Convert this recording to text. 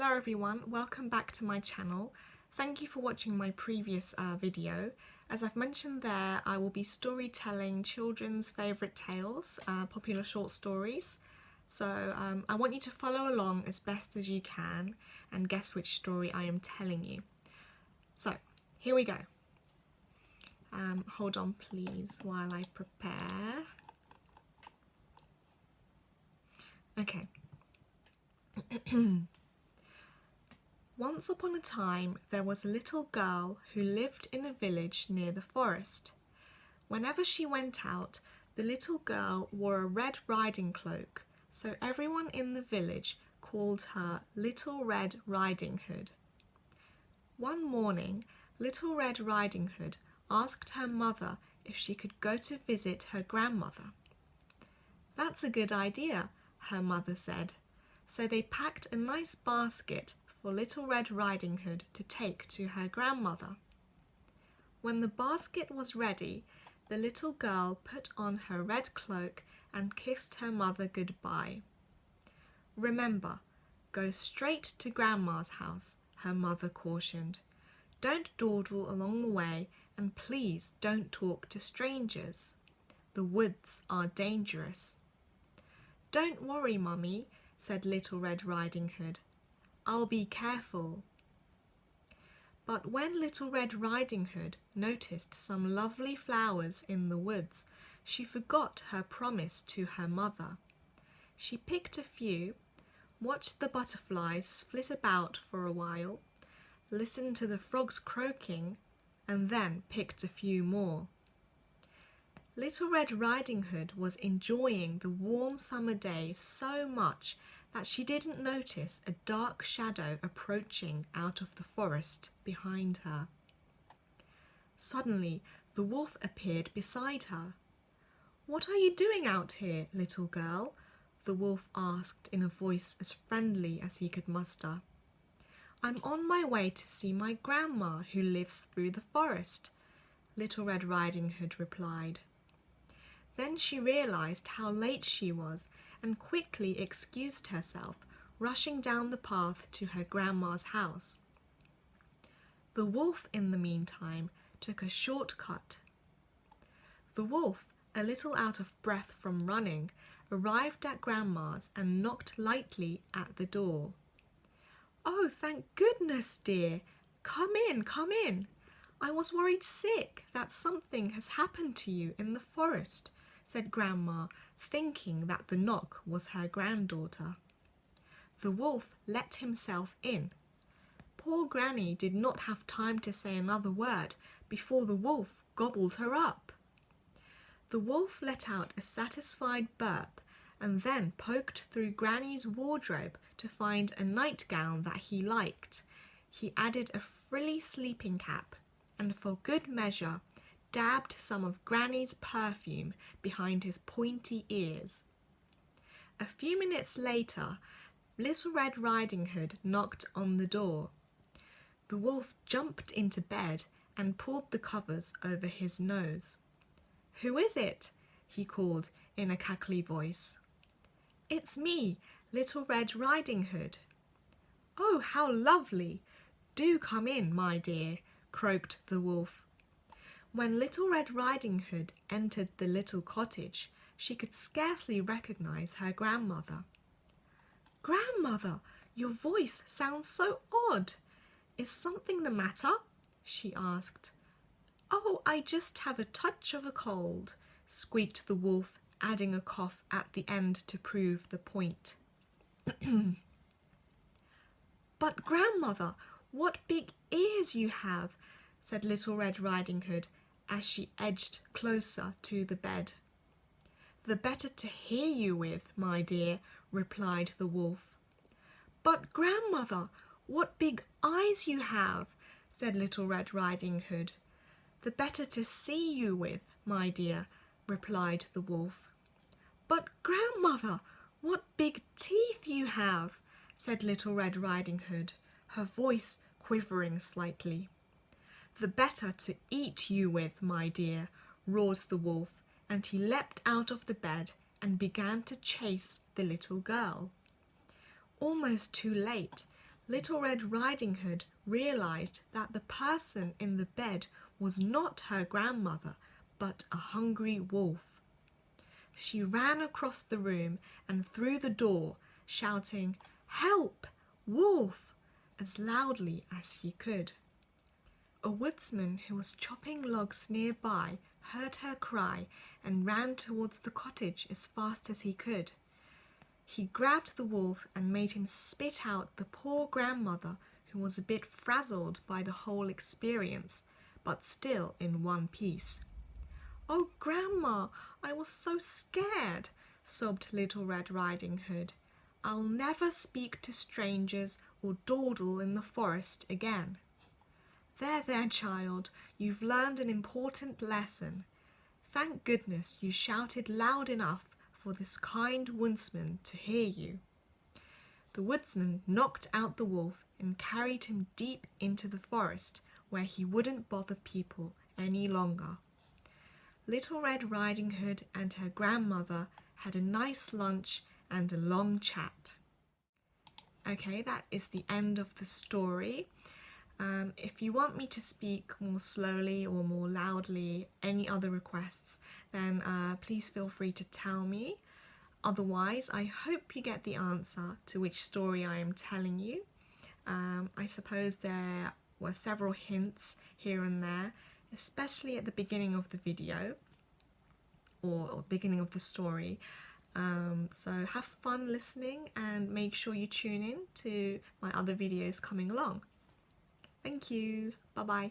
Hello everyone, welcome back to my channel. Thank you for watching my previous video. As I've mentioned there, I will be storytelling children's favourite tales, popular short stories. So I want you to follow along as best as you can and guess which story I am telling you. So here we go. Hold on please while I prepare. Okay. Once upon a time there was a little girl who lived in a village near the forest. Whenever she went out, the little girl wore a red riding cloak, so everyone in the village called her Little Red Riding Hood. One morning, Little Red Riding Hood asked her mother if she could go to visit her grandmother. "That's a good idea," her mother said. So they packed a nice basket for Little Red Riding Hood to take to her grandmother. When the basket was ready, the little girl put on her red cloak and kissed her mother goodbye. "Remember, go straight to Grandma's house," her mother cautioned. "Don't dawdle along the way, and please don't talk to strangers. The woods are dangerous." "Don't worry, Mummy," said Little Red Riding Hood. "I'll be careful." But when Little Red Riding Hood noticed some lovely flowers in the woods, she forgot her promise to her mother. She picked a few, watched the butterflies flit about for a while, listened to the frogs croaking, and then picked a few more. Little Red Riding Hood was enjoying the warm summer day so much that she didn't notice a dark shadow approaching out of the forest behind her. Suddenly, the wolf appeared beside her. "What are you doing out here, little girl?" the wolf asked in a voice as friendly as he could muster. "I'm on my way to see my grandma who lives through the forest," Little Red Riding Hood replied. Then she realized how late she was and quickly excused herself, rushing down the path to her grandma's house. The wolf, in the meantime, took a short cut. The wolf, a little out of breath from running, arrived at Grandma's and knocked lightly at the door. "Oh, thank goodness, dear! Come in, come in! I was worried sick that something has happened to you in the forest," said Grandma, thinking that the knock was her granddaughter. The wolf let himself in. Poor Granny did not have time to say another word before the wolf gobbled her up. The wolf let out a satisfied burp and then poked through Granny's wardrobe to find a nightgown that he liked. He added a frilly sleeping cap and, for good measure, dabbed some of Granny's perfume behind his pointy ears. A few minutes later, Little Red Riding Hood knocked on the door. The wolf jumped into bed and pulled the covers over his nose. "Who is it?" he called in a cackly voice. "It's me, Little Red Riding Hood." "Oh, how lovely! Do come in, my dear," croaked the wolf. When Little Red Riding Hood entered the little cottage, she could scarcely recognize her grandmother. "Grandmother, your voice sounds so odd. Is something the matter?" she asked. "Oh, I just have a touch of a cold," squeaked the wolf, adding a cough at the end to prove the point. "But grandmother, what big ears you have," said Little Red Riding Hood as she edged closer to the bed. "The better to hear you with, my dear," replied the wolf. "But grandmother, what big eyes you have," said Little Red Riding Hood. "The better to see you with, my dear," replied the wolf. "But grandmother, what big teeth you have," said Little Red Riding Hood, her voice quivering slightly. "The better to eat you with, my dear," roared the wolf, and he leapt out of the bed and began to chase the little girl. Almost too late, Little Red Riding Hood realized that the person in the bed was not her grandmother, but a hungry wolf. She ran across the room and through the door, shouting, "Help! Wolf!" as loudly as he could. A woodsman who was chopping logs nearby heard her cry and ran towards the cottage as fast as he could. He grabbed the wolf and made him spit out the poor grandmother, who was a bit frazzled by the whole experience, but still in one piece. "Oh, Grandma, I was so scared," sobbed Little Red Riding Hood. "I'll never speak to strangers or dawdle in the forest again." There, child, you've learned an important lesson. Thank goodness you shouted loud enough for this kind woodsman to hear you. The woodsman knocked out the wolf and carried him deep into the forest, where he wouldn't bother people any longer. Little Red Riding Hood and her grandmother had a nice lunch and a long chat. Okay, that is the end of the story. If you want me to speak more slowly or more loudly, any other requests, then please feel free to tell me. Otherwise, I hope you get the answer to which story I am telling you. I suppose there were several hints here and there, especially at the beginning of the video or beginning of the story. So have fun listening and make sure you tune in to my other videos coming along. Thank you. Bye-bye.